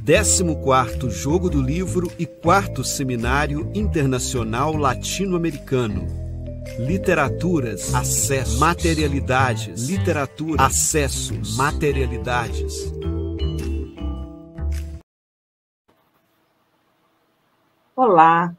14º Jogo do Livro e 4º Seminário Internacional Latino-Americano. Literaturas, acesso, materialidades. Literatura, acesso, materialidades. Olá!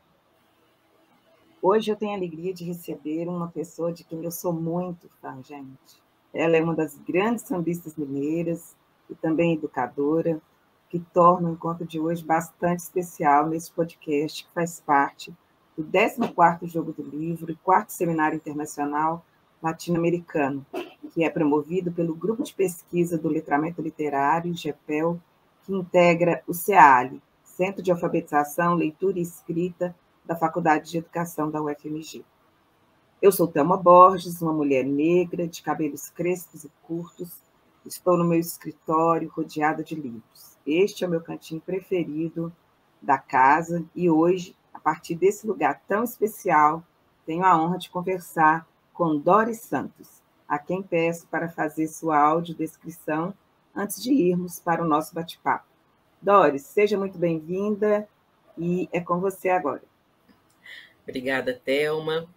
Hoje eu tenho a alegria de receber uma pessoa de quem eu sou muito fã, gente. Ela é uma das grandes sambistas mineiras e também educadora, que torna o encontro de hoje bastante especial nesse podcast que faz parte do 14º Jogo do Livro e 4º Seminário Internacional Latino-Americano, que é promovido pelo Grupo de Pesquisa do Letramento Literário, GEPEL, que integra o CEALI, Centro de Alfabetização, Leitura e Escrita da Faculdade de Educação da UFMG. Eu sou Thelma Borges, uma mulher negra, de cabelos crespos e curtos. Estou no meu escritório, rodeada de livros. Este é o meu cantinho preferido da casa e hoje, a partir desse lugar tão especial, tenho a honra de conversar com Doris Santos, a quem peço para fazer sua audiodescrição antes de irmos para o nosso bate-papo. Doris, seja muito bem-vinda e é com você agora. Obrigada, Thelma.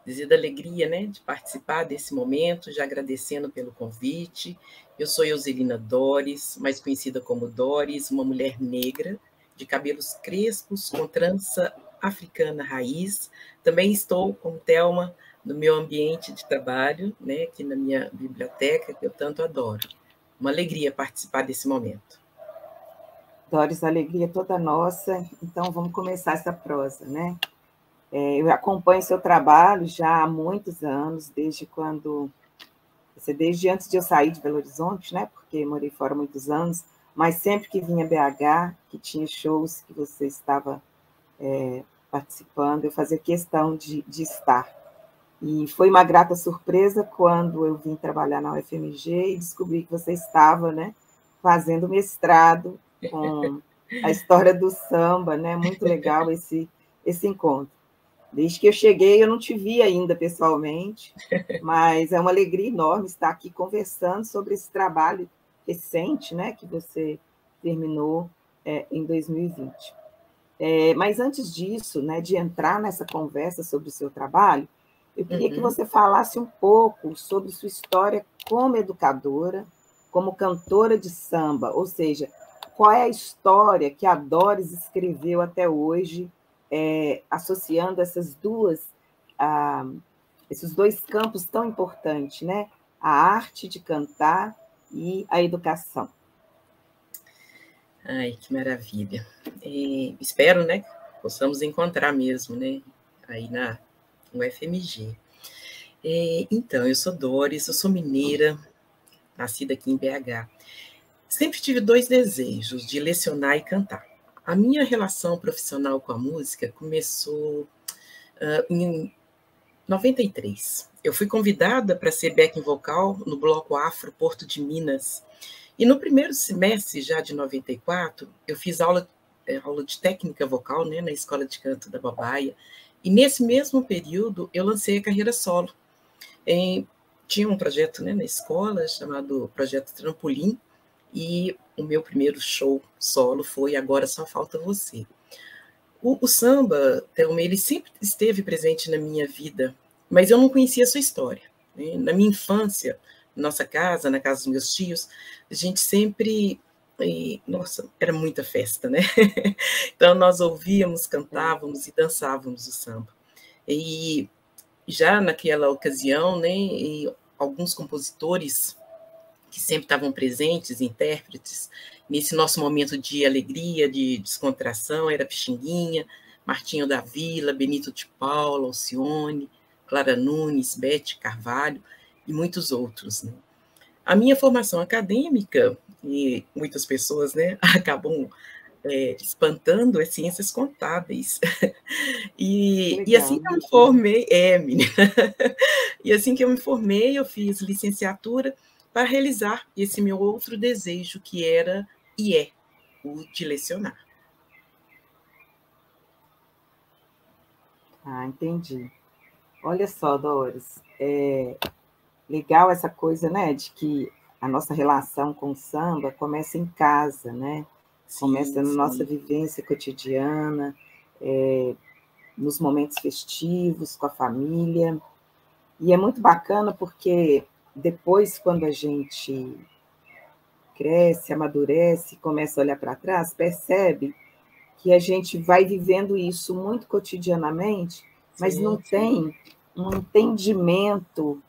Dizer da alegria, né, de participar desse momento, já agradecendo pelo convite. Eu sou Euselina Doris, mais conhecida como Doris, uma mulher negra, de cabelos crespos, com trança africana raiz. Também estou, como Thelma, no meu ambiente de trabalho, né, aqui na minha biblioteca, que eu tanto adoro. Uma alegria participar desse momento. Doris, a alegria é toda nossa, então vamos começar essa prosa, né? Eu acompanho seu trabalho já há muitos anos, desde antes de eu sair de Belo Horizonte, né? Porque morei fora há muitos anos, mas sempre que vinha BH, que tinha shows que você estava participando, eu fazia questão de estar. E foi uma grata surpresa quando eu vim trabalhar na UFMG e descobri que você estava, né, fazendo mestrado com a história do samba, né? Muito legal esse encontro. Desde que eu cheguei, eu não te vi ainda pessoalmente, mas é uma alegria enorme estar aqui conversando sobre esse trabalho recente, né, que você terminou em 2020. Mas antes disso, né, de entrar nessa conversa sobre o seu trabalho, eu queria que você falasse um pouco sobre sua história como educadora, como cantora de samba, ou seja, qual é a história que a Doris escreveu até hoje, associando esses dois campos tão importantes, né? A arte de cantar e a educação. Ai, que maravilha. Espero, né, que possamos encontrar mesmo, né, aí na UFMG. Então, eu sou Doris, eu sou mineira, nascida aqui em BH. Sempre tive dois desejos, de lecionar e cantar. A minha relação profissional com a música começou em 93. Eu fui convidada para ser backing vocal no Bloco Afro Porto de Minas. E no primeiro semestre, já de 94, eu fiz aula de técnica vocal, né, na Escola de Canto da Babaia. E nesse mesmo período, eu lancei a carreira solo. Tinha um projeto, né, na escola chamado Projeto Trampolim, e o meu primeiro show solo foi Agora Só Falta Você. O samba, Thelma, ele sempre esteve presente na minha vida, mas eu não conhecia a sua história, né? Na minha infância, na nossa casa, na casa dos meus tios, a gente sempre... nossa, era muita festa, né? Então, nós ouvíamos, cantávamos e dançávamos o samba. E já naquela ocasião, né, alguns compositores que sempre estavam presentes, intérpretes, nesse nosso momento de alegria, de descontração, era Pixinguinha, Martinho da Vila, Benito de Paula, Alcione, Clara Nunes, Bete Carvalho e muitos outros, né? A minha formação acadêmica, e muitas pessoas, né, acabam espantando, é ciências contábeis. E assim que eu me formei, menina, e assim que eu me formei, eu fiz licenciatura para realizar esse meu outro desejo, que era e é o de lecionar. Ah, entendi. Olha só, Doris, legal essa coisa, né, de que a nossa relação com o samba começa em casa, né? Começa na nossa vivência cotidiana, nos momentos festivos, com a família. E é muito bacana porque depois, quando a gente cresce, amadurece, começa a olhar para trás, percebe que a gente vai vivendo isso muito cotidianamente, mas não tem um entendimento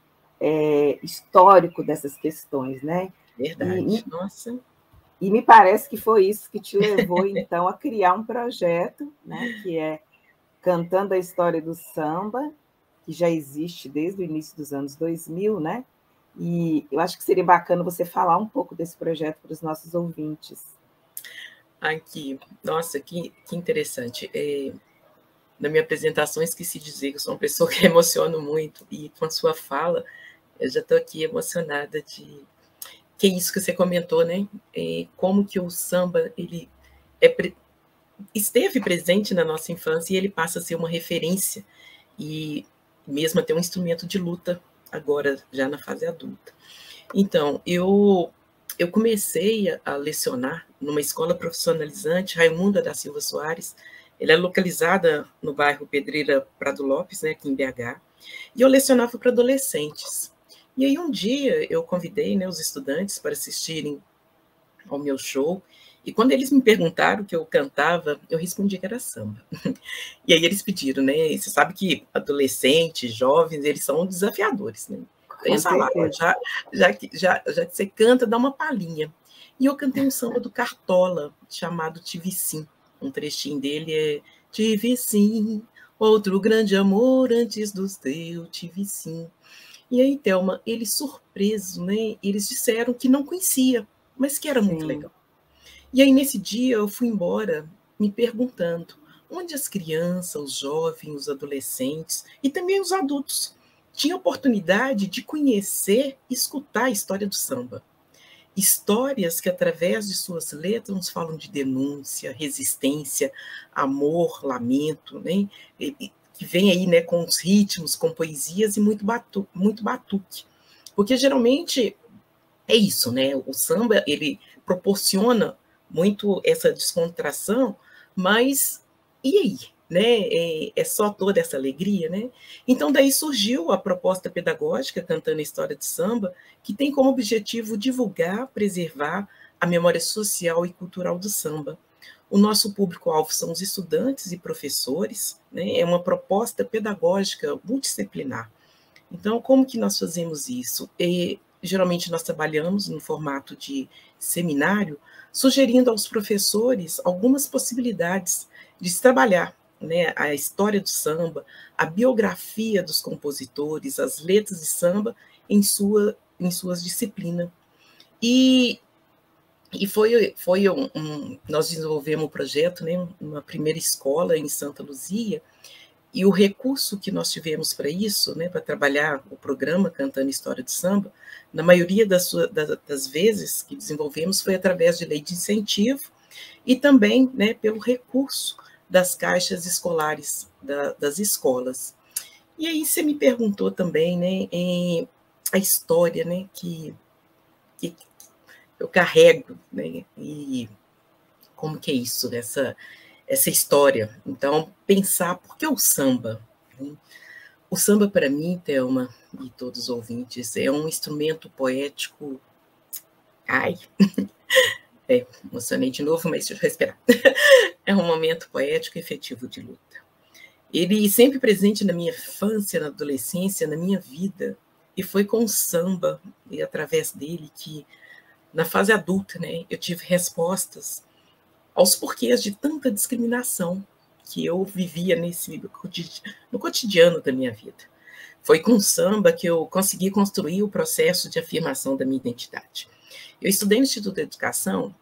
histórico dessas questões, né? Verdade, nossa. E me parece que foi isso que te levou, então, a criar um projeto, né, que é Cantando a História do Samba, que já existe desde o início dos anos 2000, né? E eu acho que seria bacana você falar um pouco desse projeto para os nossos ouvintes. Aqui, nossa, que interessante. Na minha apresentação, esqueci de dizer que eu sou uma pessoa que emociono muito, e com a sua fala, eu já estou aqui emocionada que é isso que você comentou, né? Como que o samba ele esteve presente na nossa infância e ele passa a ser uma referência e mesmo até um instrumento de luta agora já na fase adulta. Então, eu comecei a lecionar numa escola profissionalizante, Raimunda da Silva Soares. Ela é localizada no bairro Pedreira Prado Lopes, né, aqui em BH, e eu lecionava para adolescentes. E aí um dia eu convidei, né, os estudantes para assistirem ao meu show, e quando eles me perguntaram o que eu cantava, eu respondi que era samba. E aí eles pediram, né? Você sabe que adolescentes, jovens, eles são desafiadores, né? Já que você canta, dá uma palhinha. E eu cantei um samba do Cartola, chamado Tive Sim. Um trechinho dele é: tive sim, outro grande amor antes dos teus, tive sim. E aí, Thelma, eles surpresos, né? Eles disseram que não conhecia, mas que era muito legal. E aí, nesse dia, eu fui embora me perguntando onde as crianças, os jovens, os adolescentes e também os adultos tinham oportunidade de conhecer e escutar a história do samba. Histórias que, através de suas letras, nos falam de denúncia, resistência, amor, lamento, né? Que vem aí, né, com os ritmos, com poesias e muito batuque. Porque, geralmente, é isso, né? O samba, ele proporciona muito essa descontração, mas e aí? Né? É só toda essa alegria, né? Então, daí surgiu a proposta pedagógica Cantando a História de Samba, que tem como objetivo divulgar, preservar a memória social e cultural do samba. O nosso público-alvo são os estudantes e professores, né? É uma proposta pedagógica multidisciplinar. Então, como que nós fazemos isso? Geralmente nós trabalhamos no formato de seminário, sugerindo aos professores algumas possibilidades de se trabalhar, né, a história do samba, a biografia dos compositores, as letras de samba em suas disciplinas. E nós desenvolvemos um projeto, né, uma primeira escola em Santa Luzia, e o recurso que nós tivemos para isso, né, para trabalhar o programa Cantando História de Samba, na maioria das vezes que desenvolvemos foi através de lei de incentivo e também, né, pelo recurso das caixas escolares das escolas. E aí você me perguntou também, né, a história, né, que eu carrego, né, e como que é isso, essa história. Então, pensar por que o samba? O samba, para mim, Thelma, e todos os ouvintes, é um instrumento poético. Ai, emocionei de novo, mas deixa eu respirar. É um momento poético e efetivo de luta. Ele sempre presente na minha infância, na adolescência, na minha vida, e foi com o samba, e através dele, que, na fase adulta, né, eu tive respostas aos porquês de tanta discriminação que eu vivia no cotidiano da minha vida. Foi com o samba que eu consegui construir o processo de afirmação da minha identidade. Eu estudei no Instituto de Educação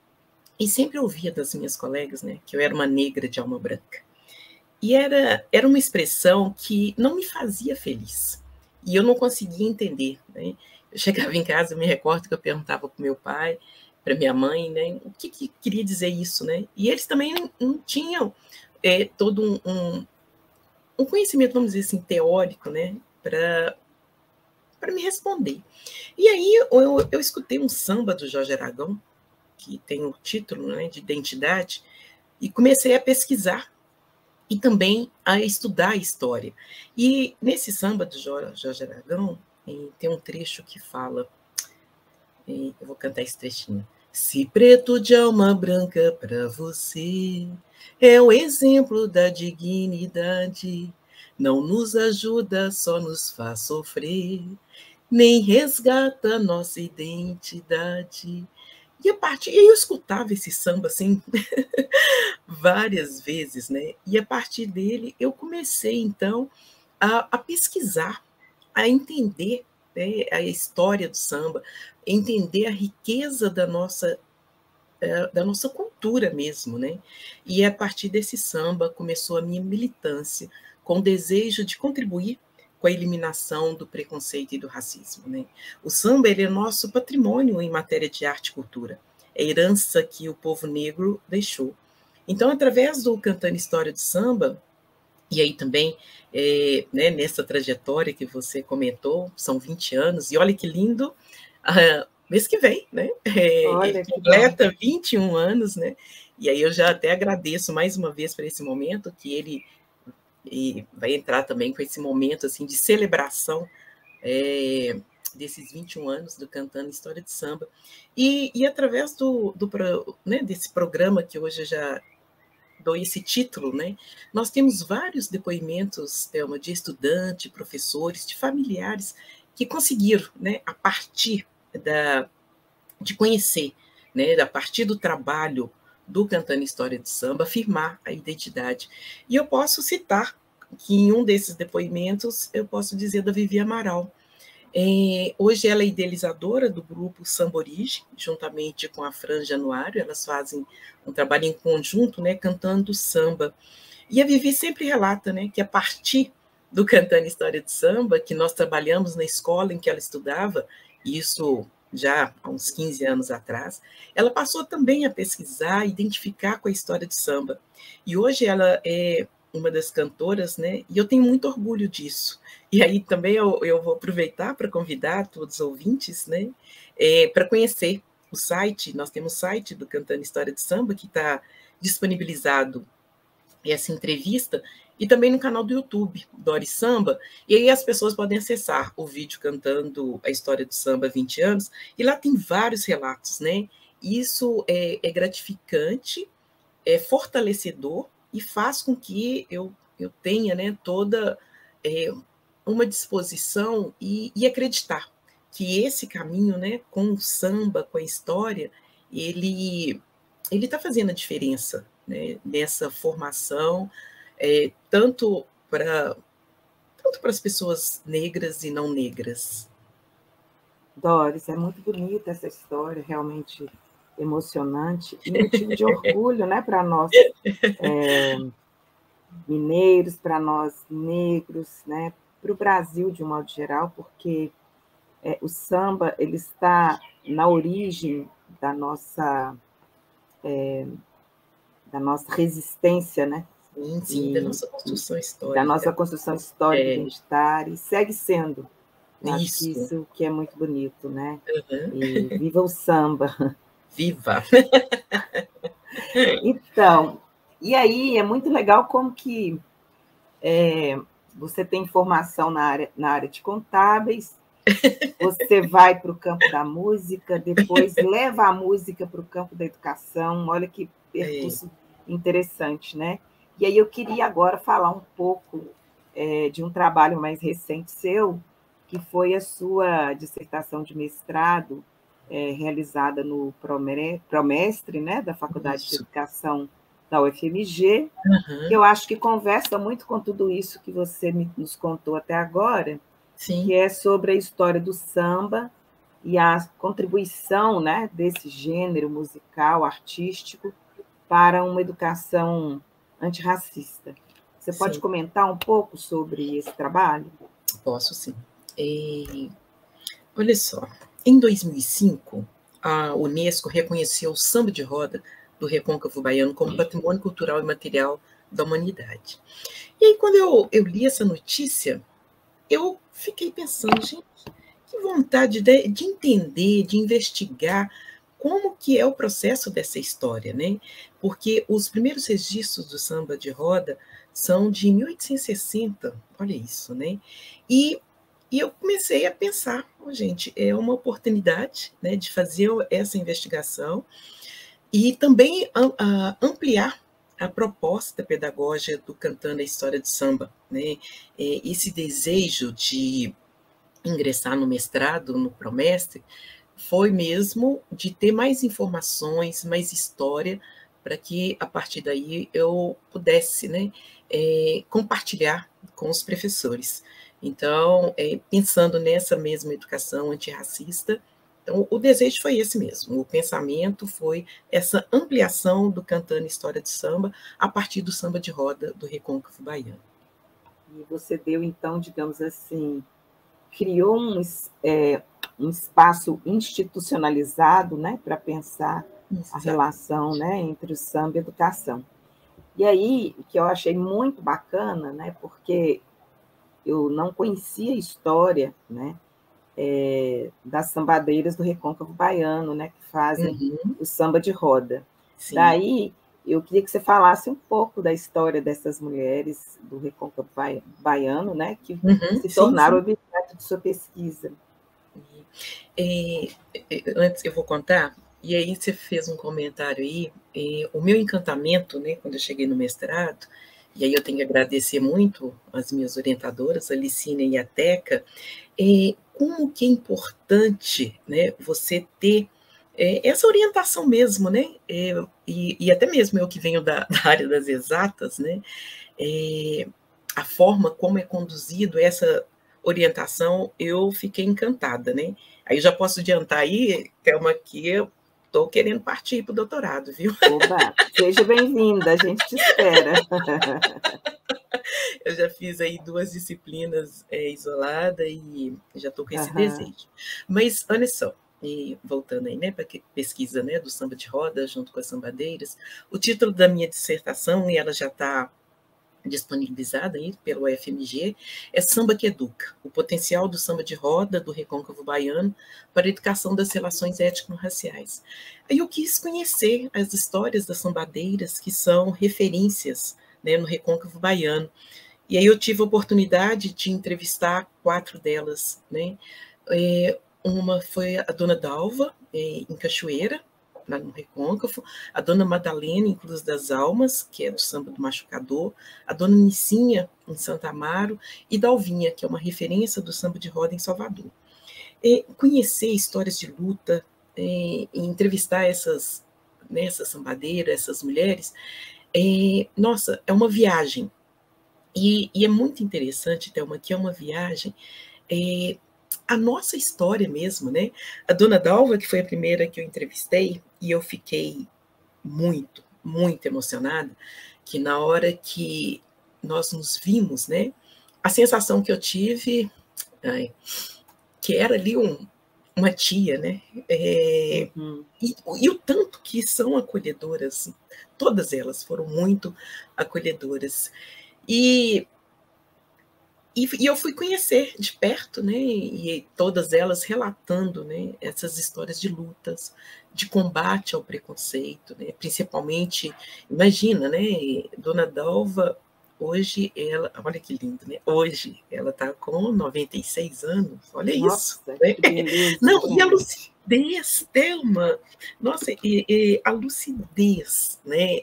e sempre ouvia das minhas colegas, né, que eu era uma negra de alma branca. E era uma expressão que não me fazia feliz. E eu não conseguia entender, né? Eu chegava em casa, eu me recordo que eu perguntava para o meu pai, para minha mãe, né, o que queria dizer isso, né? E eles também não tinham todo um conhecimento, vamos dizer assim, teórico, né, para me responder. E aí eu escutei um samba do Jorge Aragão, que tem o título, né, de identidade, e comecei a pesquisar e também a estudar a história. E nesse samba do Jorge Aragão, tem um trecho que fala, eu vou cantar esse trechinho. Se preto de alma branca para você é o exemplo da dignidade, não nos ajuda, só nos faz sofrer, nem resgata nossa identidade. E eu escutava esse samba assim várias vezes, né? E a partir dele eu comecei então a pesquisar, a entender, né, a história do samba, entender a riqueza da nossa cultura mesmo, né? E a partir desse samba começou a minha militância, com o desejo de contribuir com a eliminação do preconceito e do racismo, né? O samba, ele é nosso patrimônio em matéria de arte e cultura, é a herança que o povo negro deixou. Então, através do Cantando História do Samba, e aí também, né, nessa trajetória que você comentou, são 20 anos, e olha que lindo, mês que vem, né? Ele completa 21 anos, né? E aí eu já até agradeço mais uma vez por esse momento, que ele vai entrar também com esse momento assim, de celebração desses 21 anos do Cantando História de Samba. E através né, desse programa que hoje eu já dou esse título, né? Nós temos vários depoimentos, Thelma, de estudantes, professores, de familiares que conseguiram, né, a partir de conhecer, né, a partir do trabalho do Cantando História de Samba, afirmar a identidade. E eu posso citar que em um desses depoimentos, eu posso dizer da Vivi Amaral. Hoje ela é idealizadora do grupo Samba Origem, juntamente com a Fran Januário, elas fazem um trabalho em conjunto, né, cantando samba. E a Vivi sempre relata, né, que a partir do Cantando História de Samba, que nós trabalhamos na escola em que ela estudava, isso já há uns 15 anos atrás, ela passou também a pesquisar, identificar com a história de samba. E hoje ela é uma das cantoras, né, e eu tenho muito orgulho disso. E aí também eu vou aproveitar para convidar todos os ouvintes, né, para conhecer o site. Nós temos o site do Cantando História de Samba, que está disponibilizado essa entrevista, e também no canal do YouTube, Dori Samba, e aí as pessoas podem acessar o vídeo cantando a história do samba há 20 anos, e lá tem vários relatos, né? Isso é gratificante, é fortalecedor, e faz com que eu tenha, né, toda uma disposição e acreditar que esse caminho, né, com o samba, com a história, ele está fazendo a diferença, né, nessa formação, tanto para as pessoas negras e não negras. Doris, é muito bonita essa história, realmente emocionante e motivo de orgulho, né, para nós mineiros, para nós negros, né, para o Brasil de um modo geral, porque o samba ele está na origem da nossa resistência, né? Sim, da nossa construção histórica. Da nossa construção histórica identitária, e segue sendo. Eu acho que isso que é muito bonito, né? Uhum. E viva o samba! Viva! Então, e aí é muito legal como que você tem formação na área de contábeis, você vai para o campo da música, depois leva a música para o campo da educação. Olha que percurso interessante, né? E aí eu queria agora falar um pouco de um trabalho mais recente seu, que foi a sua dissertação de mestrado, realizada no Promestre, né, da Faculdade de Educação da UFMG, que eu acho que conversa muito com tudo isso que você nos contou até agora, Sim. Que é sobre a história do samba e a contribuição, né, desse gênero musical, artístico, para uma educação antirracista. Você pode comentar um pouco sobre esse trabalho? Posso, sim. Olha só, em 2005, a Unesco reconheceu o samba de roda do Recôncavo Baiano como patrimônio cultural e material da humanidade. E aí, quando eu li essa notícia, eu fiquei pensando, gente, que vontade de entender, de investigar como que é o processo dessa história, né? Porque os primeiros registros do samba de roda são de 1860, olha isso, né? E, e eu comecei a pensar, gente, é uma oportunidade, né, de fazer essa investigação e também ampliar a proposta pedagógica do Cantando a História de Samba, né? Esse desejo de ingressar no mestrado, no Promestre, foi mesmo de ter mais informações, mais história, para que, a partir daí, eu pudesse, né, compartilhar com os professores. Então, pensando nessa mesma educação antirracista, então, o desejo foi esse mesmo, o pensamento foi essa ampliação do Cantando História de Samba a partir do samba de roda do Recôncavo Baiano. E você deu, então, digamos assim, criou um espaço institucionalizado, né, para pensar a relação, né, entre o samba e a educação. E aí, que eu achei muito bacana, né, porque eu não conhecia a história, né, das sambadeiras do Recôncavo Baiano, né, que fazem o samba de roda. Sim. Daí, eu queria que você falasse um pouco da história dessas mulheres do Recôncavo Baiano, né, que se tornaram objeto de sua pesquisa. Antes eu vou contar, e aí você fez um comentário aí, o meu encantamento, né, quando eu cheguei no mestrado, e aí eu tenho que agradecer muito as minhas orientadoras, a Licínia e a Teca, como que é importante, né, você ter essa orientação mesmo, né, e até mesmo eu que venho da área das exatas, né, a forma como é conduzido essa orientação, eu fiquei encantada, né? Aí eu já posso adiantar aí, Thelma, que eu estou querendo partir para o doutorado, viu? Oba, seja bem-vinda, a gente te espera. Eu já fiz aí 2 disciplinas isoladas e já estou com esse desejo. Mas, olha só, voltando aí, né, para a pesquisa, né, do samba de roda junto com as sambadeiras, o título da minha dissertação, e ela já está disponibilizada aí pelo UFMG, é Samba que Educa, o potencial do samba de roda do Recôncavo Baiano para a educação das relações étnico-raciais. Aí eu quis conhecer as histórias das sambadeiras que são referências, né, no Recôncavo Baiano. E aí eu tive a oportunidade de entrevistar 4 delas, né? Uma foi a Dona Dalva, em Cachoeira, lá no Recôncavo, a Dona Madalena, em Cruz das Almas, que é do samba do Machucador, a Dona Nicinha, em Santa Amaro, e Dalvinha, que é uma referência do samba de roda em Salvador. Conhecer histórias de luta, entrevistar essas sambadeiras, essas mulheres, nossa, é uma viagem. E é muito interessante, Thelma, que é uma viagem, a nossa história mesmo, né? A Dona Dalva, que foi a primeira que eu entrevistei, e eu fiquei muito, muito emocionada, que na hora que nós nos vimos, né? A sensação que eu tive, que era ali uma tia, né? E o tanto que são acolhedoras, todas elas foram muito acolhedoras. E eu fui conhecer de perto, né, e todas elas relatando, né, essas histórias de lutas, de combate ao preconceito, né, principalmente, imagina, né, Dona Dalva, hoje ela, olha que lindo, né, hoje ela está com 96 anos, olha Nossa, isso. Né? Que beleza, não, e a lucidez, Thelma, nossa, a lucidez, né,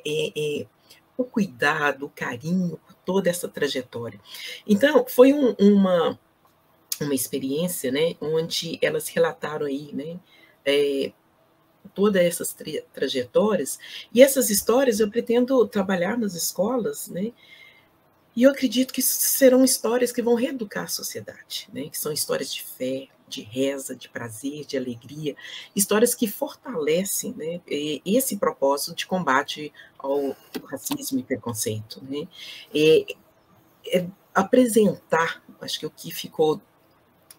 o cuidado, o carinho por toda essa trajetória. Então, foi uma experiência, né, onde elas relataram aí, né, todas essas trajetórias, e essas histórias eu pretendo trabalhar nas escolas, né, e eu acredito que serão histórias que vão reeducar a sociedade, né, que são histórias de fé, de reza, de prazer, de alegria, histórias que fortalecem, né, esse propósito de combate ao racismo e preconceito. Né. Apresentar, acho que o que ficou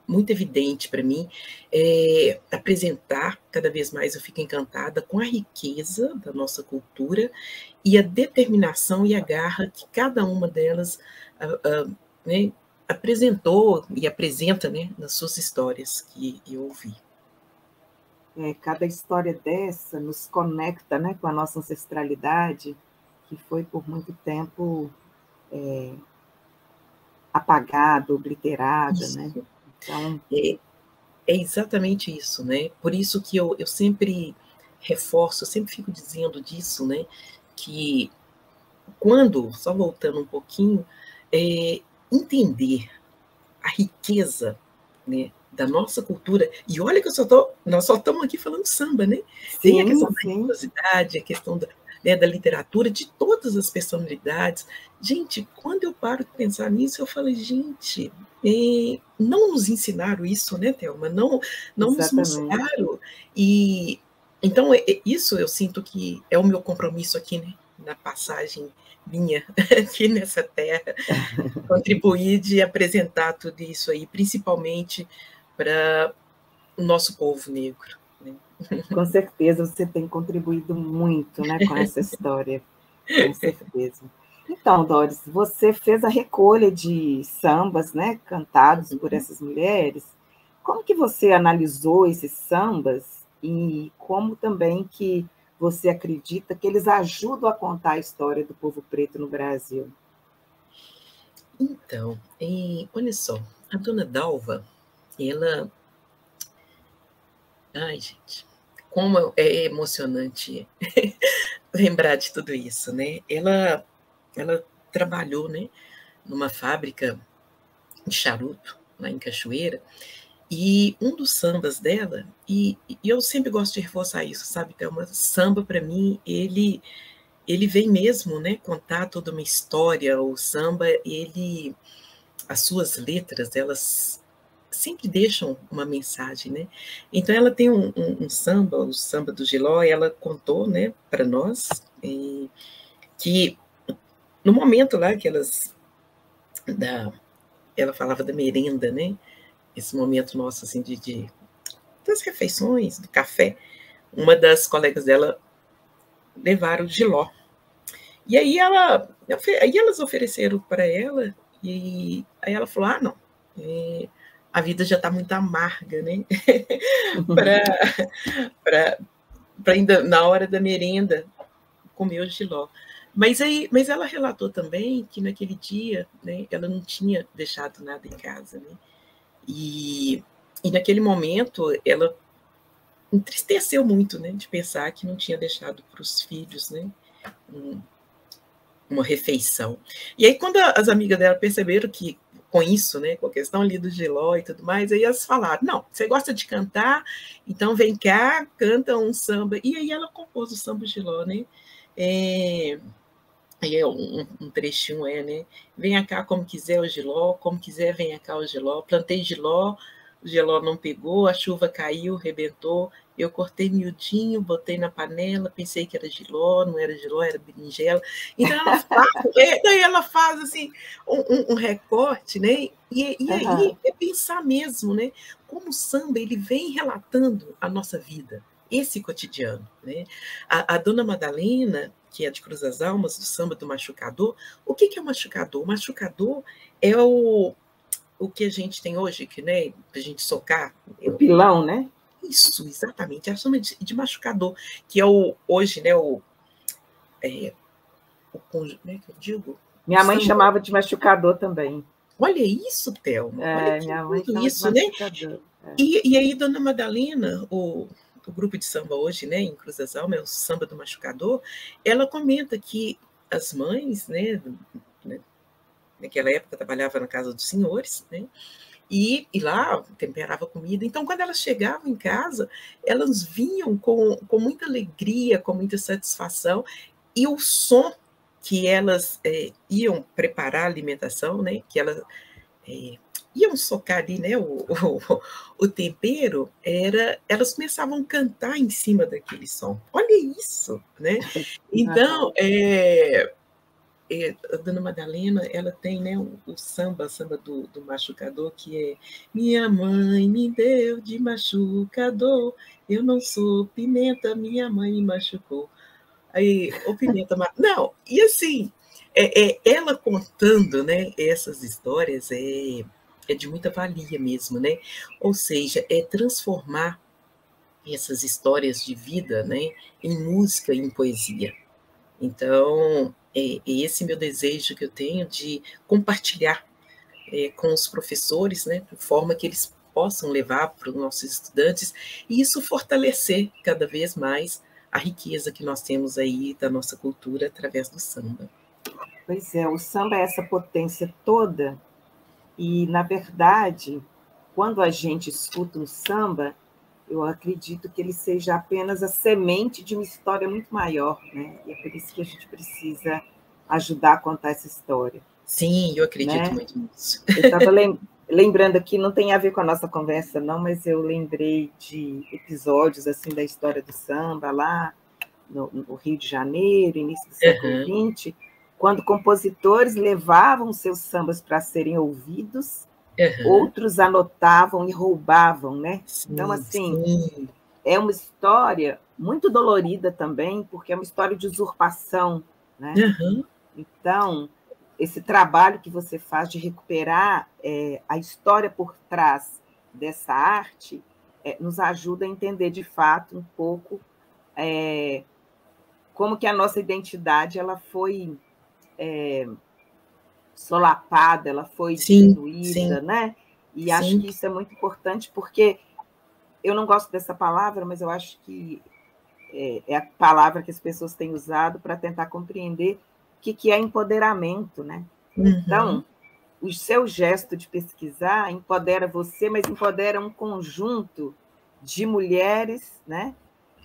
muito evidente para mim, apresentar, cada vez mais eu fico encantada com a riqueza da nossa cultura e a determinação e a garra que cada uma delas né, apresentou e apresenta, né, nas suas histórias que eu ouvi. cada história dessa nos conecta, né, com a nossa ancestralidade, que foi por muito tempo apagada, obliterada, né? Isso. Então, É exatamente isso, né? Por isso que eu sempre reforço, eu sempre fico dizendo disso, né? Que quando, só voltando um pouquinho, entender a riqueza, né, da nossa cultura, e olha que nós só estamos aqui falando de samba, né? Tem a sim, questão da sim, religiosidade, a questão da literatura, de todas as personalidades. Gente, quando eu paro de pensar nisso, eu falo, gente, não nos ensinaram isso, né, Thelma? Não nos exatamente. mostraram. E então, isso eu sinto que é o meu compromisso aqui, né, na passagem minha aqui nessa terra, contribuir de apresentar tudo isso aí, principalmente para o nosso povo negro, né? Com certeza você tem contribuído muito, né, com essa história, com certeza. Então, Doris, você fez a recolha de sambas, né, cantados por essas mulheres. Como que você analisou esses sambas e como também que você acredita que eles ajudam a contar a história do povo preto no Brasil? Então, olha só, a dona Dalva, ela. Ai, gente, como é emocionante lembrar de tudo isso, né? Ela trabalhou, né, numa fábrica de charuto, lá em Cachoeira, e um dos sambas dela, e eu sempre gosto de reforçar isso, sabe, Thelma? Samba, para mim, ele vem mesmo, né, contar toda uma história. O samba, as suas letras, elas sempre deixam uma mensagem, né? Então ela tem um samba, o samba do Giló, e ela contou, né, para nós, que no momento lá que ela falava da merenda, né? Esse momento nosso assim das refeições, do café, uma das colegas dela levaram o Giló. E aí elas ofereceram para ela, e aí ela falou: ah, não, a vida já está muito amarga, né? para ainda na hora da merenda comer o Giló. Mas ela relatou também que naquele dia, né, ela não tinha deixado nada em casa, né? E naquele momento ela entristeceu muito, né, de pensar que não tinha deixado para os filhos, né, uma refeição. E aí, quando as amigas dela perceberam que, com isso, né, com a questão ali do Giló e tudo mais, aí elas falaram: não, você gosta de cantar, então vem cá, canta um samba. E aí ela compôs o samba Giló, né? Aí um trechinho né? Venha cá como quiser o Giló, como quiser venha cá o Giló. Plantei Giló, o Giló não pegou, a chuva caiu, rebentou. Eu cortei miudinho, botei na panela, pensei que era Giló, não era Giló, era berinjela. Então daí ela faz assim um recorte, né? E aí é pensar mesmo, né? Como o samba ele vem relatando a nossa vida, esse cotidiano, né? A dona Madalena, que é de Cruz das Almas, do samba do machucador. O que é o machucador? O machucador é o que a gente tem hoje, que, né, para a gente socar. O pilão, né? Isso, exatamente. Ela chama de machucador, que é hoje, né, como é que eu digo? Minha mãe chamava de machucador também. Olha isso, Thelma. Olha minha mãe tudo chama isso, de né? machucador. E aí, dona Madalena, o grupo de samba hoje, né, em Cruz das Almas, é o Samba do Machucador, ela comenta que as mães, né, naquela época trabalhava na casa dos senhores, né, e lá temperava comida. Então, quando elas chegavam em casa, elas vinham com muita alegria, com muita satisfação, e o som que elas iam preparar a alimentação, né, que elas iam socar ali, né, o tempero, elas começavam a cantar em cima daquele som. Olha isso, né? Então, a dona Madalena, ela tem, né, o samba do machucador, que é: minha mãe me deu de machucador, eu não sou pimenta, minha mãe me machucou. Aí, ô pimenta, não, e assim, ela contando, né, essas histórias é de muita valia mesmo, né? Ou seja, é transformar essas histórias de vida, né, em música e em poesia. Então, é esse meu desejo que eu tenho de compartilhar com os professores, né, de forma que eles possam levar para os nossos estudantes, e isso fortalecer cada vez mais a riqueza que nós temos aí da nossa cultura através do samba. Pois é, o samba é essa potência toda, e, na verdade, quando a gente escuta um samba, eu acredito que ele seja apenas a semente de uma história muito maior, né? E é por isso que a gente precisa ajudar a contar essa história. Sim, eu acredito, né? muito nisso. Eu estava lembrando aqui, não tem a ver com a nossa conversa, não, mas eu lembrei de episódios assim da história do samba lá no Rio de Janeiro, início do século XX, quando compositores levavam seus sambas para serem ouvidos, outros anotavam e roubavam, né? Sim, então, assim, sim. É uma história muito dolorida também, porque é uma história de usurpação, né? Então, esse trabalho que você faz de recuperar a história por trás dessa arte nos ajuda a entender, de fato, um pouco como que a nossa identidade ela foi solapada, ela foi diminuída, né? E acho que isso é muito importante, porque eu não gosto dessa palavra, mas eu acho que é a palavra que as pessoas têm usado para tentar compreender o que é empoderamento, né? Então, o seu gesto de pesquisar empodera você, mas empodera um conjunto de mulheres, né?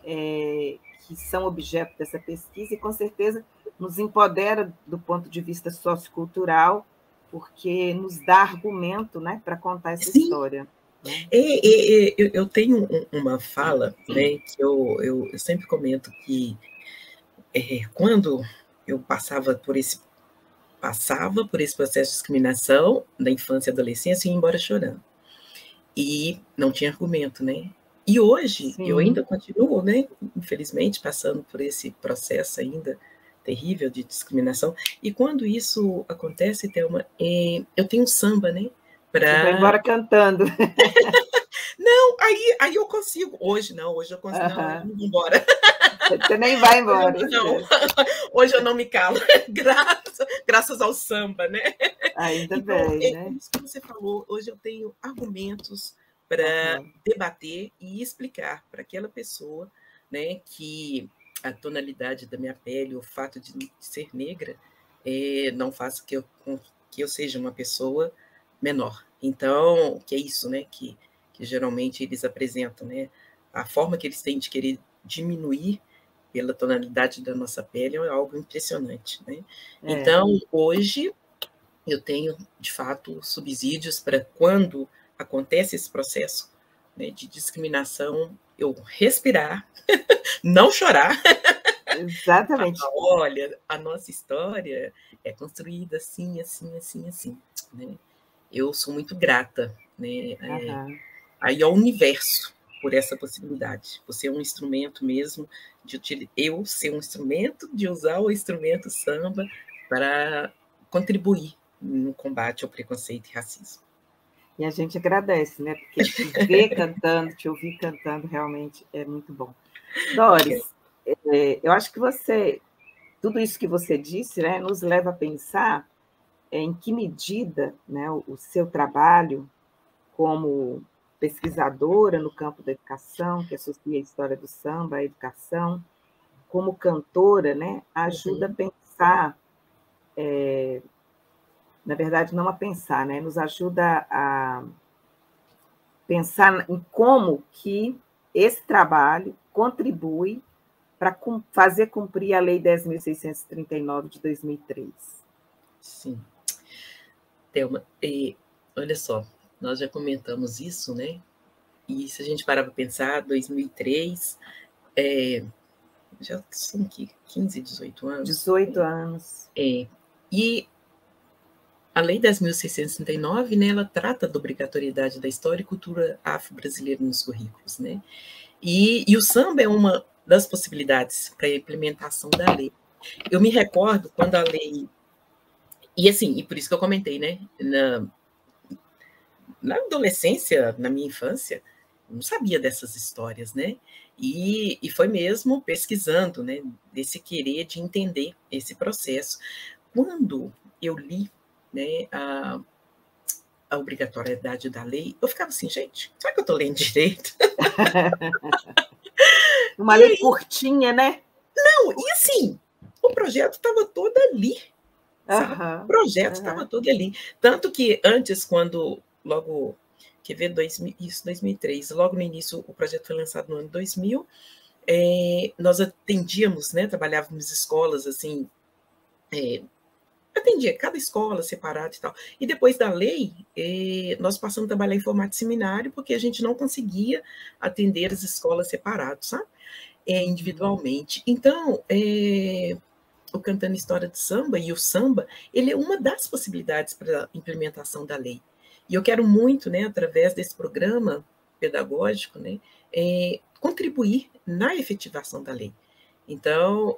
Que são objeto dessa pesquisa, e com certeza nos empodera do ponto de vista sociocultural, porque nos dá argumento, né, para contar essa história. Né? Eu tenho uma fala, né, que eu sempre comento que quando eu passava por esse processo de discriminação na infância e adolescência, eu ia embora chorando. E não tinha argumento, né? E hoje eu ainda continuo, né, infelizmente, passando por esse processo ainda terrível de discriminação. E quando isso acontece, Thelma, eu tenho um samba, né? Você vai embora cantando. Não, aí eu consigo. Hoje eu consigo. Não, eu não vou embora. Você nem vai embora. Hoje eu não me calo. Graças ao samba, né? Ainda então, bem, né? Isso que você falou, hoje eu tenho argumentos para debater e explicar para aquela pessoa, né, que a tonalidade da minha pele, o fato de ser negra, não faz que eu seja uma pessoa menor. Então, que é isso, né, que geralmente eles apresentam, né, a forma que eles têm de querer diminuir pela tonalidade da nossa pele é algo impressionante, né? Então, hoje eu tenho, de fato, subsídios para quando acontece esse processo, né, de discriminação, eu respirar, não chorar. Exatamente. Olha, a nossa história é construída assim, assim, assim, assim, né? Eu sou muito grata, né, aí ao universo por essa possibilidade, por ser um instrumento mesmo, eu ser um instrumento, de usar o instrumento samba para contribuir no combate ao preconceito e racismo. E a gente agradece, né? Porque te ver cantando, te ouvir cantando, realmente é muito bom. Doris, eu acho que tudo isso que você disse, né, nos leva a pensar em que medida, né, o seu trabalho como pesquisadora no campo da educação, que associa a história do samba à educação, como cantora, né, ajuda a pensar, na verdade, não a pensar, né, nos ajuda a pensar em como que esse trabalho contribui para fazer cumprir a Lei 10.639 de 2003. Sim. Thelma, olha só, nós já comentamos isso, né? E se a gente parar para pensar, 2003, já são 15, 18 anos. 18 anos. E a Lei 10.639, né, ela trata da obrigatoriedade da história e cultura afro-brasileira nos currículos, né? E o samba é uma das possibilidades para a implementação da lei. Eu me recordo quando a lei... E assim, e por isso que eu comentei, né? Na adolescência, na minha infância, não sabia dessas histórias, né? E foi mesmo pesquisando, né, desse querer de entender esse processo. Quando eu li, né, a obrigatoriedade da lei, eu ficava assim, gente, será que eu estou lendo direito? Uma lei curtinha, né? Não, e assim, o projeto estava todo ali, sabe? O projeto estava todo ali. Tanto que antes, quando logo, quer ver, 2003, logo no início, o projeto foi lançado no ano 2000, nós atendíamos, né, trabalhávamos em escolas, assim, atendia cada escola separada e tal. E depois da lei, nós passamos a trabalhar em formato de seminário, porque a gente não conseguia atender as escolas separadas, sabe? Individualmente. Então, o Cantando História de Samba e o samba, ele é uma das possibilidades para a implementação da lei. E eu quero muito, né, através desse programa pedagógico, né, contribuir na efetivação da lei. Então,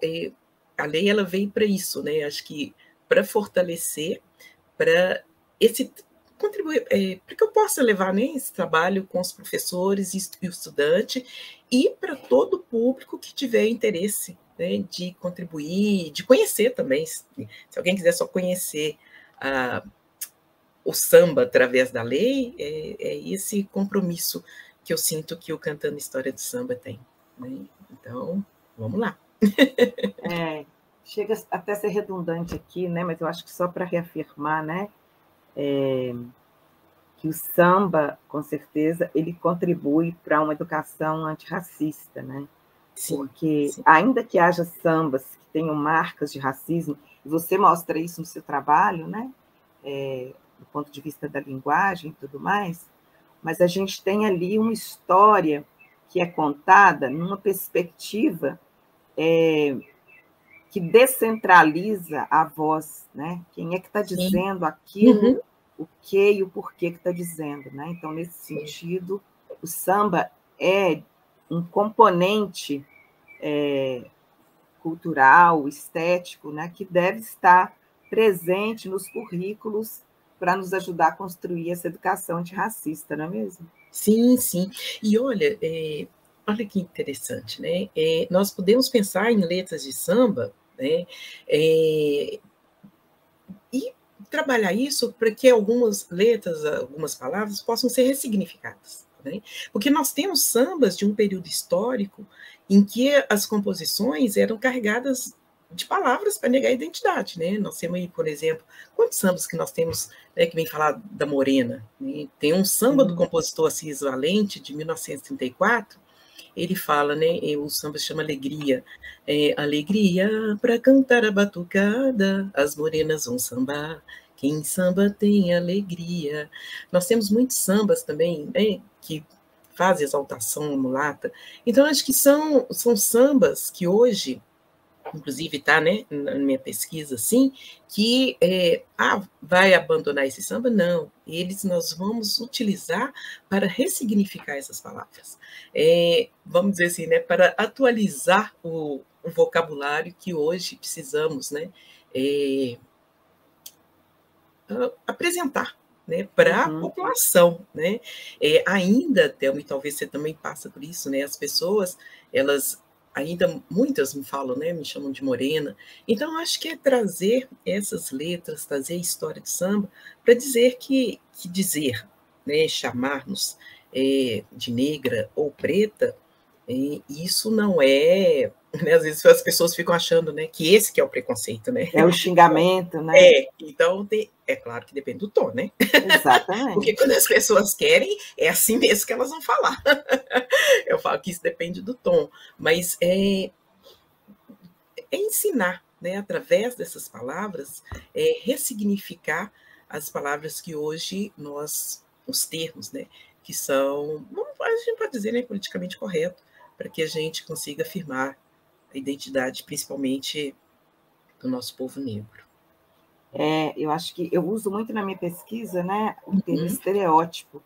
a lei ela veio para isso, né? Acho que para fortalecer, para esse contribuir, para que eu possa levar, né, esse trabalho com os professores e o estudante e para todo o público que tiver interesse, né, de contribuir, de conhecer também. Se alguém quiser só conhecer o samba através da lei, é esse compromisso que eu sinto que o Cantando História do Samba tem, né? Então, vamos lá. Chega até a ser redundante aqui, né? Mas eu acho que só para reafirmar, né? Que o samba, com certeza, ele contribui para uma educação antirracista, né? Sim, porque, sim, ainda que haja sambas que tenham marcas de racismo, e você mostra isso no seu trabalho, né? Do ponto de vista da linguagem e tudo mais, mas a gente tem ali uma história que é contada numa perspectiva que descentraliza a voz, né? Quem é que está dizendo aquilo, o que e o porquê que está dizendo, né? Então, nesse sentido, o samba é um componente cultural, estético, né? Que deve estar presente nos currículos para nos ajudar a construir essa educação antirracista, não é mesmo? Sim, sim. E olha, olha que interessante, né? Nós podemos pensar em letras de samba, né? E trabalhar isso para que algumas letras, algumas palavras possam ser ressignificadas, né? Porque nós temos sambas de um período histórico em que as composições eram carregadas de palavras para negar a identidade, né? Nós temos aí, por exemplo, quantos sambas que nós temos, né, que vem falar da Morena, né? Tem um samba do compositor Assis Valente, de 1934, ele fala, né, o samba se chama Alegria, alegria para cantar a batucada, as morenas vão sambar, quem samba tem alegria. Nós temos muitos sambas também, né, que fazem exaltação mulata. Então, acho que são sambas que hoje, inclusive está, né, na minha pesquisa, assim, que vai abandonar esse samba? Não, nós vamos utilizar para ressignificar essas palavras. Vamos dizer assim, né, para atualizar o vocabulário que hoje precisamos, né, apresentar, né, para a população, né? Ainda, Thelma, e talvez você também passa por isso, né? As pessoas, elas ainda, muitas me falam, né? Me chamam de morena. Então, acho que é trazer essas letras, trazer a história do samba, para dizer que dizer, né? Chamar-nos de negra ou preta, isso não é, né, às vezes as pessoas ficam achando, né, que esse que é o preconceito, né? É o xingamento, né? Então é claro que depende do tom, né? Exatamente. Porque quando as pessoas querem, é assim mesmo que elas vão falar. Eu falo que isso depende do tom, mas é ensinar, né, através dessas palavras, ressignificar as palavras que hoje os termos, né, que são, a gente pode dizer, né, politicamente correto, para que a gente consiga afirmar a identidade, principalmente do nosso povo negro. Eu acho que eu uso muito na minha pesquisa, né, o termo estereótipo.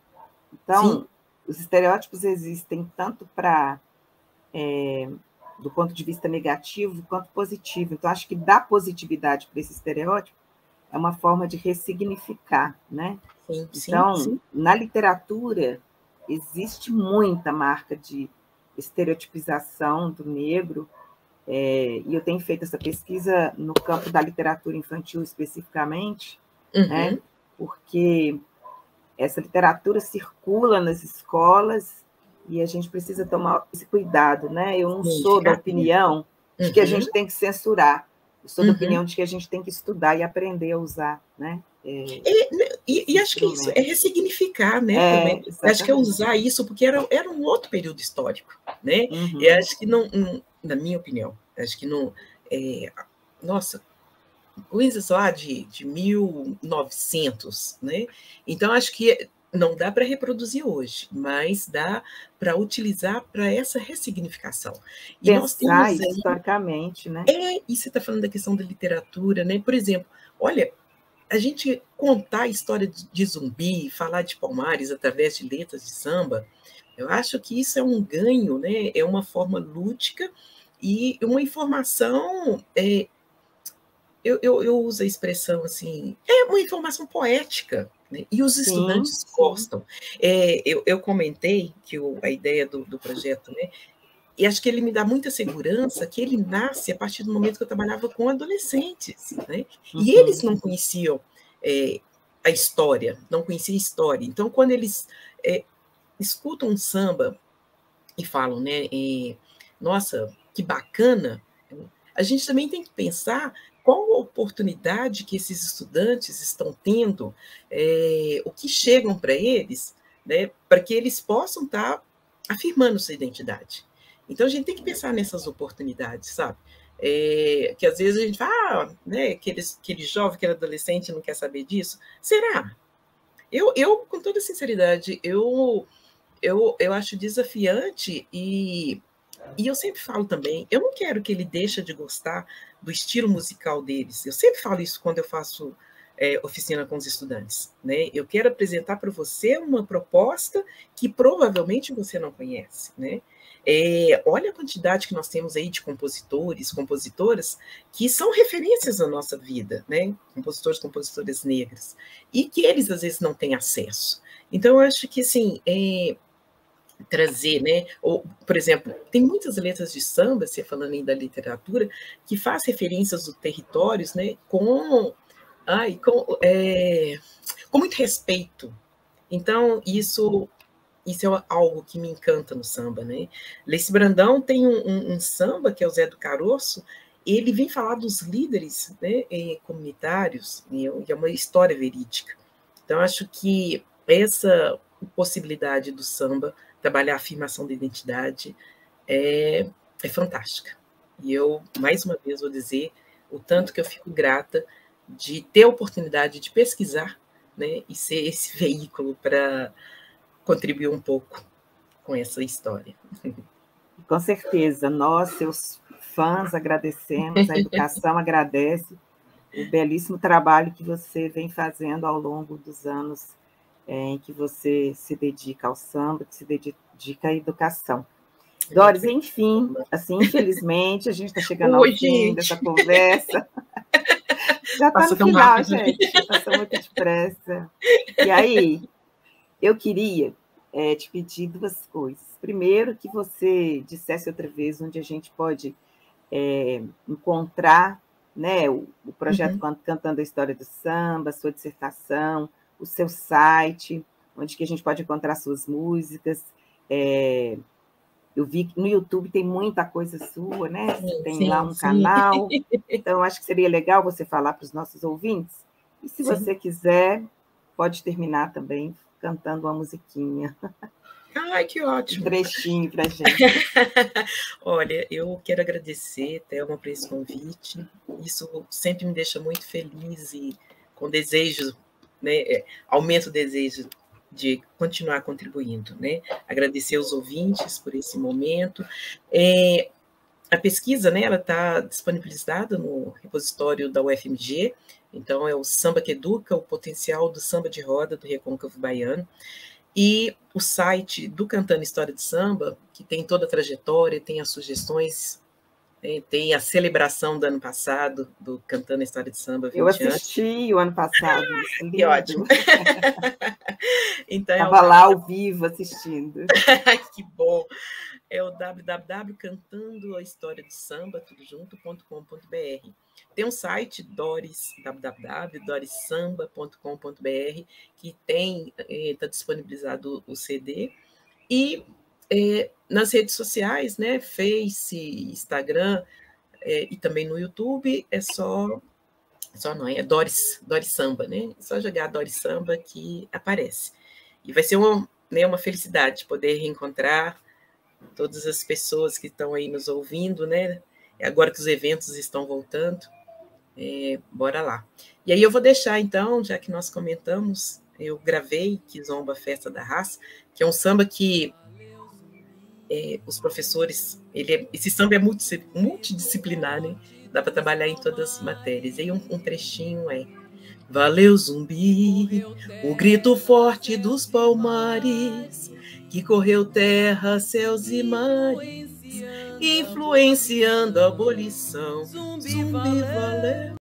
Então, sim, os estereótipos existem tanto do ponto de vista negativo quanto positivo. Então, acho que dar positividade para esse estereótipo é uma forma de ressignificar, né? Sim, então, sim. Na literatura, existe muita marca de estereotipização do negro, e eu tenho feito essa pesquisa no campo da literatura infantil especificamente, né, porque essa literatura circula nas escolas e a gente precisa tomar esse cuidado, né? Eu não sou da opinião de que a gente tem que censurar, eu sou da opinião de que a gente tem que estudar e aprender a usar, né? E acho que isso é ressignificar, né? Também. Acho que é usar isso, porque era um outro período histórico, né? E acho que não, na minha opinião, acho que não. Nossa, coisas lá de 1900, né? Então, acho que não dá para reproduzir hoje, mas dá para utilizar para essa ressignificação. E pensar nós temos aí, historicamente, né? E você está falando da questão da literatura, né? Por exemplo, olha, a gente contar a história de Zumbi, falar de Palmares através de letras de samba, eu acho que isso é um ganho, né? É uma forma lúdica e uma informação... Eu uso a expressão assim, é uma informação poética, né? E os estudantes gostam. Eu comentei que a ideia do projeto, né? E acho que ele me dá muita segurança, que ele nasce a partir do momento que eu trabalhava com adolescentes, né? E eles não conheciam a história, não conheciam a história. Então, quando eles escutam um samba e falam, né? Nossa, que bacana! A gente também tem que pensar qual a oportunidade que esses estudantes estão tendo, o que chegam para eles, né, para que eles possam estar afirmando sua identidade. Então, a gente tem que pensar nessas oportunidades, sabe? Que às vezes a gente fala, né, aquele jovem, aquele adolescente não quer saber disso. Será? Eu com toda sinceridade, eu acho desafiante e eu sempre falo também, eu não quero que ele deixe de gostar do estilo musical deles. Eu sempre falo isso quando eu faço oficina com os estudantes, né? Eu quero apresentar para você uma proposta que provavelmente você não conhece, né? Olha a quantidade que nós temos aí de compositores, compositoras, que são referências na nossa vida, né? Compositores, compositoras negras, e que eles às vezes não têm acesso. Então, eu acho que, assim, trazer, né? Ou, por exemplo, tem muitas letras de samba, você falando aí da literatura, que faz referências dos territórios, né? Com muito respeito. Então, isso é algo que me encanta no samba, né? Leci Brandão tem um samba, que é o Zé do Caroço, ele vem falar dos líderes, né, comunitários, e é uma história verídica. Então, acho que essa possibilidade do samba trabalhar a afirmação da identidade é fantástica. E eu, mais uma vez, vou dizer o tanto que eu fico grata de ter a oportunidade de pesquisar, né, e ser esse veículo para contribuir um pouco com essa história. Com certeza, nós, seus fãs, agradecemos, a educação agradece o belíssimo trabalho que você vem fazendo ao longo dos anos em que você se dedica ao samba, que se dedica à educação. Doris, enfim, assim, infelizmente, a gente está chegando ao fim dessa conversa. Já está no final, gente, passou muito depressa. E aí, eu queria te pedir duas coisas. Primeiro, que você dissesse outra vez onde a gente pode encontrar, né, o projeto Cantando a História do Samba, a sua dissertação, o seu site, onde que a gente pode encontrar suas músicas. Eu vi que no YouTube tem muita coisa sua, né? Você tem lá um canal. Então, acho que seria legal você falar para os nossos ouvintes. E se você quiser, pode terminar também cantando uma musiquinha. Ai, que ótimo. Um trechinho para a gente. Olha, eu quero agradecer, Thelma, por esse convite. Isso sempre me deixa muito feliz e com desejo, né, aumenta o desejo de continuar contribuindo, né? Agradecer aos ouvintes por esse momento. A pesquisa, né, ela está disponibilizada no repositório da UFMG, então é o Samba que Educa, o potencial do samba de roda do Recôncavo Baiano, e o site do Cantando História de Samba, que tem toda a trajetória, tem as sugestões, tem a celebração do ano passado, do Cantando História de Samba 20 Eu assisti o ano passado. Que ótimo. Então, estava lá ao vivo assistindo. Que bom! É o www.cantandoahistoriadosamba.com.br. Tem um site, Doris, www.dorissamba.com.br, que está disponibilizado o CD. E nas redes sociais, né, Face, Instagram, e também no YouTube, é Doris Samba, né? É só jogar Doris Samba que aparece. E vai ser uma felicidade poder reencontrar todas as pessoas que estão aí nos ouvindo, né? Agora que os eventos estão voltando, bora lá. E aí eu vou deixar, então, já que nós comentamos, eu gravei Kizomba Festa da Raça, que é um samba que os professores... esse samba é multidisciplinar, né? Dá para trabalhar em todas as matérias. E aí um trechinho é: valeu, Zumbi, o grito forte dos palmares, que correu terra, céus e mares, influenciando a abolição. Zumbi, valeu.